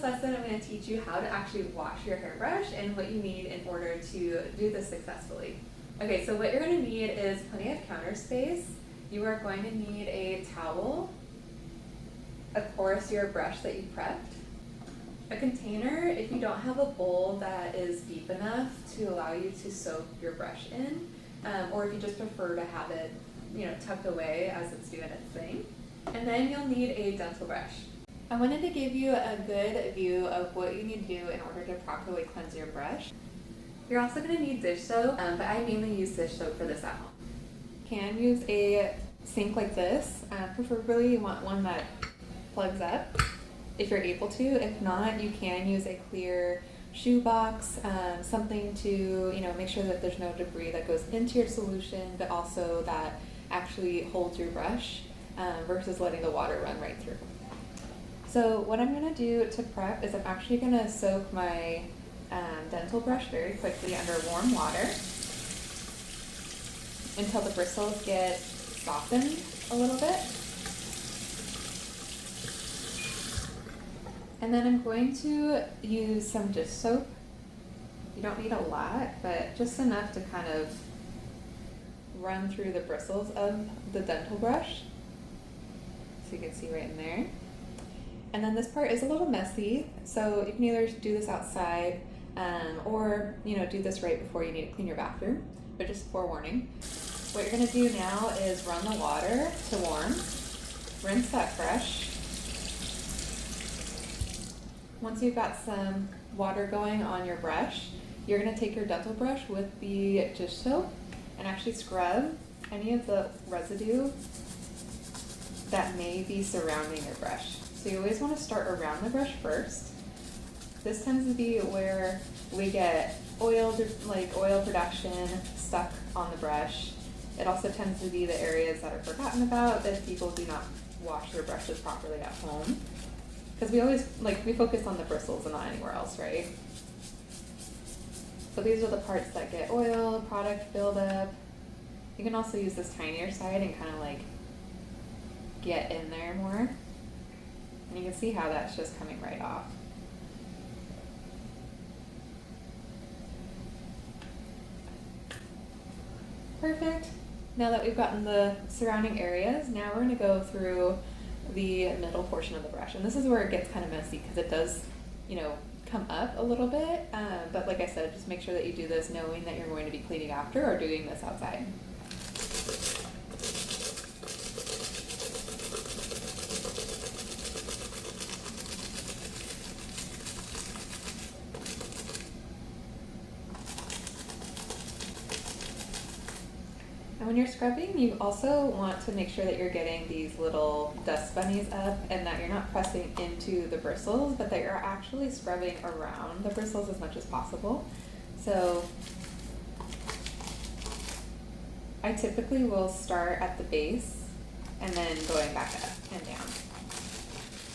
lesson, I'm going to teach you how to actually wash your hairbrush and what you need in order to do this successfully. Okay, so what you're going to need is plenty of counter space. You are going to need a towel, of course your brush that you prepped, a container if you don't have a bowl that is deep enough to allow you to soak your brush in, or if you just prefer to have it, tucked away as it's doing its thing. And then you'll need a dental brush. I wanted to give you a good view of what you need to do in order to properly cleanse your brush. You're also going to need dish soap, but I mainly use dish soap for this at home. You can use a sink like this. Preferably you want one that plugs up if you're able to. If not, you can use a clear shoe box, something to make sure that there's no debris that goes into your solution, but also that actually holds your brush versus letting the water run right through. So what I'm going to do to prep is I'm actually going to soak my dental brush very quickly under warm water until the bristles get softened a little bit. And then I'm going to use some dish soap. You don't need a lot, but just enough to kind of run through the bristles of the dental brush. So you can see right in there. And then this part is a little messy, so you can either do this outside or do this right before you need to clean your bathroom, but just forewarning. What you're going to do now is run the water to warm, rinse that brush. Once you've got some water going on your brush, you're going to take your dental brush with the dish soap and actually scrub any of the residue that may be surrounding your brush. So you always want to start around the brush first. This tends to be where we get oil production stuck on the brush. It also tends to be the areas that are forgotten about if people do not wash their brushes properly at home. Because we focus on the bristles and not anywhere else, right? So these are the parts that get oil, product buildup. You can also use this tinier side and kind of get in there more. And you can see how that's just coming right off. Perfect. Now that we've gotten the surrounding areas, now we're going to go through the middle portion of the brush. And this is where it gets kind of messy because it does, come up a little bit. But like I said, just make sure that you do this knowing that you're going to be cleaning after or doing this outside. And when you're scrubbing, you also want to make sure that you're getting these little dust bunnies up and that you're not pressing into the bristles, but that you're actually scrubbing around the bristles as much as possible. So I typically will start at the base and then going back up and down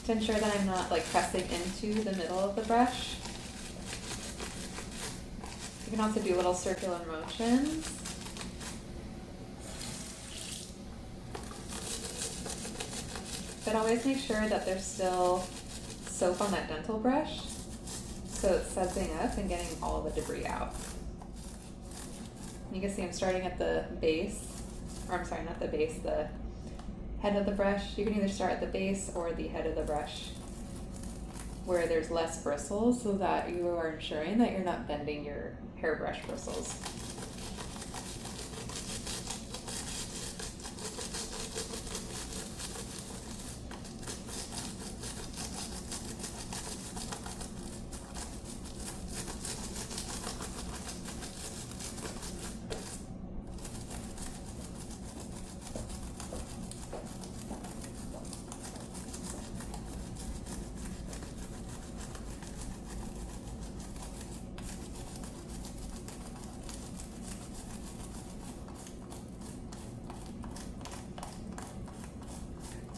to ensure that I'm not pressing into the middle of the brush. You can also do little circular motions. But always make sure that there's still soap on that dental brush so it's sudsing up and getting all the debris out. You can see I'm starting at the base, the head of the brush. You can either start at the base or the head of the brush where there's less bristles so that you are ensuring that you're not bending your hairbrush bristles.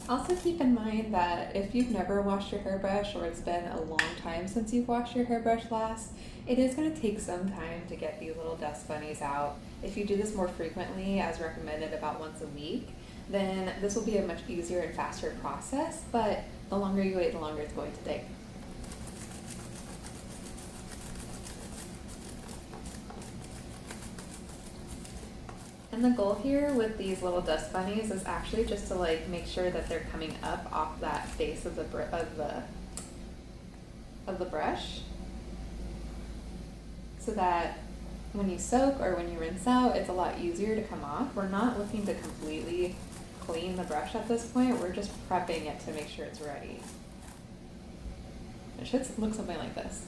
Also keep in mind that if you've never washed your hairbrush or it's been a long time since you've washed your hairbrush last, it is going to take some time to get these little dust bunnies out. If you do this more frequently, as recommended about once a week, then this will be a much easier and faster process, but the longer you wait, the longer it's going to take. And the goal here with these little dust bunnies is actually just to like make sure that they're coming up off that face of the brush, so that when you soak or when you rinse out, it's a lot easier to come off. We're not looking to completely clean the brush at this point. We're just prepping it to make sure it's ready. It should look something like this.